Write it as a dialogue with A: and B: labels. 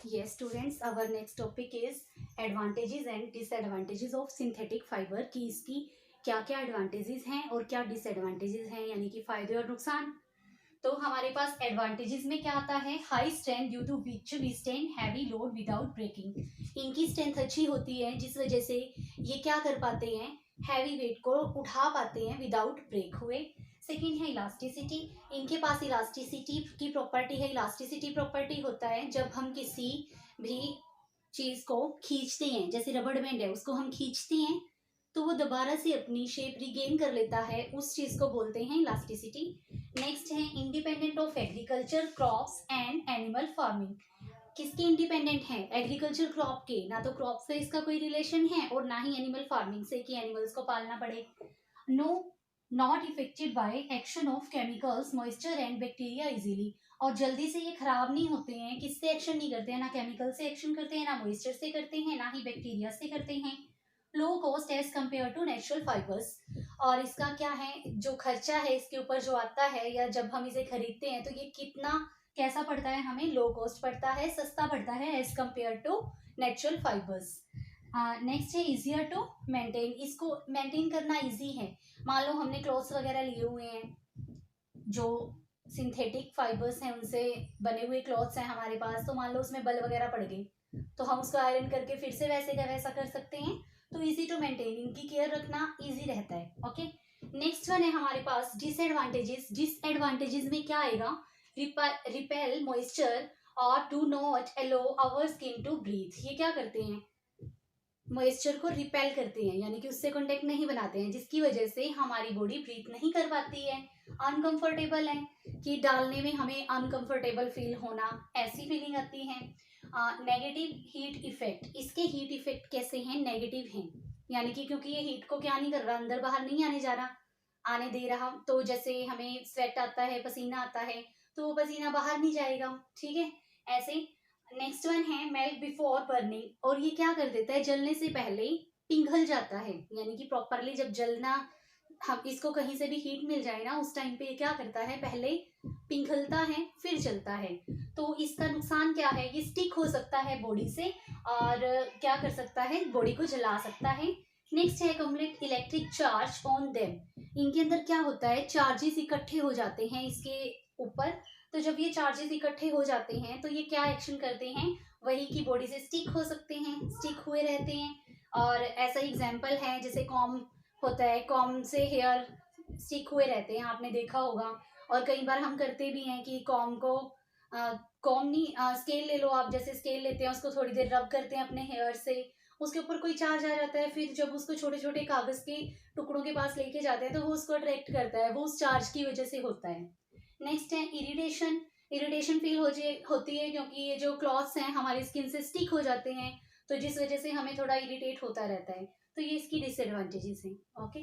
A: Yes, students, our next topic is advantages and disadvantages of synthetic fiber कि इसकी क्या क्या एडवांटेजेस हैं और क्या डिसएडवांटेजेस हैं, यानी कि फायदे और नुकसान। तो हमारे पास एडवांटेजेस में क्या आता है, high strength due to which withstand heavy load without breaking. इनकी स्ट्रेंथ अच्छी होती है जिस वजह से ये क्या कर पाते हैं, हैवी वेट को उठा पाते हैं विदाउट ब्रेक हुए। सेकेंड है इलास्टिसिटी, इनके पास इलास्टिसिटी की प्रॉपर्टी है। इलास्टिसिटी प्रॉपर्टी होता है जब हम किसी भी चीज को खींचते हैं, जैसे रबड़ बैंड है उसको हम खींचते हैं तो वो दोबारा से अपनी शेप रिगेन कर लेता है, उस चीज को बोलते हैं इलास्टिसिटी। नेक्स्ट है independent of agriculture, crops and animal farming. किसके इंडिपेंडेंट है, एग्रीकल्चर क्रॉप के। ना तो क्रॉप से इसका कोई रिलेशन है और ना ही एनिमल फार्मिंग से कि एनिमल्स को पालना पड़े। No not affected by action of chemicals, moisture and bacteria easily. और जल्दी से ये खराब नहीं होते हैं, किससे एक्शन नहीं करते हैं, ना केमिकल से एक्शन करते हैं, ना मॉइस्चर से करते हैं, ना ही बैक्टीरिया से करते हैं। Low cost as compare to natural fibres. और इसका क्या है, जो खर्चा है इसके ऊपर जो आता है या जब हम इसे खरीदते हैं तो ये कितना कैसा पड़ता है, हमें लो कॉस्ट पड़ता है, सस्ता पड़ता है as compare to natural fibres. Next है इजियर टू मेंटेन, इसको मेंटेन करना इजी है। मान लो हमने क्लॉथ्स वगैरह लिए हुए हैं, जो सिंथेटिक फाइबर्स हैं उनसे बने हुए क्लॉथ्स हैं हमारे पास, तो मान लो उसमें बल वगैरह पड़ गई तो हम उसको आयरन करके फिर से वैसे का वैसा कर सकते हैं। तो इजी टू मेंटेन, इनकी केयर रखना इजी रहता है। ओके, नेक्स्ट वन है हमारे पास डिसएडवांटेजेस। डिसएडवांटेजेस में क्या आएगा, रिपेल मॉइस्चर और do not allow our skin to breathe. ये क्या करते हैं, मॉइस्चर को रिपेल करते हैं, यानी कि उससे कांटेक्ट नहीं बनाते हैं, जिसकी वजह से हमारी बॉडी ब्रीथ नहीं कर पाती है। अनकंफर्टेबल है कि डालने में हमें अनकंफर्टेबल फील होना, ऐसी फीलिंग आती है। नेगेटिव हीट इफेक्ट, इसके हीट इफेक्ट कैसे हैं, नेगेटिव हैं, यानी कि क्योंकि ये हीट को क्या नहीं कर रहा, अंदर बाहर नहीं आने जा रहा, आने दे रहा, तो जैसे हमें स्वेट आता है, पसीना आता है, तो वो पसीना बाहर नहीं जाएगा, ठीक है, ऐसे। नेक्स्ट वन है मेल्ट बिफोर बर्निंग, और ये क्या कर देता है, जलने से पहले पिघल जाता है, यानी कि प्रॉपरली जब जलना, हम इसको कहीं से भी हीट मिल जाए ना उस टाइम पे ये क्या करता है, पहले पिघलता है फिर जलता है। तो इसका नुकसान क्या है, ये स्टिक हो सकता है बॉडी से और क्या कर सकता है, बॉडी को जला सकता है। नेक्स्ट है complete electric charge on them, इनके अंदर क्या होता है, चार्जेस इकट्ठे हो जाते हैं इसके ऊपर। तो जब ये चार्जेस इकट्ठे हो जाते हैं तो ये क्या एक्शन करते हैं, वही की बॉडी से स्टिक हो सकते हैं, स्टिक हुए रहते हैं। और ऐसा एग्जाम्पल है जैसे कॉम होता है, कॉम से हेयर स्टिक हुए रहते हैं, आपने देखा होगा। और कई बार हम करते भी हैं कि कॉम को कॉम नहीं, स्केल ले लो आप, जैसे स्केल लेते हैं उसको थोड़ी देर रब करते हैं अपने हेयर से, उसके ऊपर कोई चार्ज आ जाता है, फिर जब उसको छोटे छोटे कागज के टुकड़ों के पास लेके जाते हैं तो वो उसको अट्रैक्ट करता है, वो उस चार्ज की वजह से होता है। नेक्स्ट है इरिटेशन, इरिटेशन फील होती है क्योंकि ये जो क्लॉथ्स हैं हमारी स्किन से स्टिक हो जाते हैं, तो जिस वजह से हमें थोड़ा इरिटेट होता रहता है। तो ये इसकी डिसएडवांटेजेस हैं। ओके।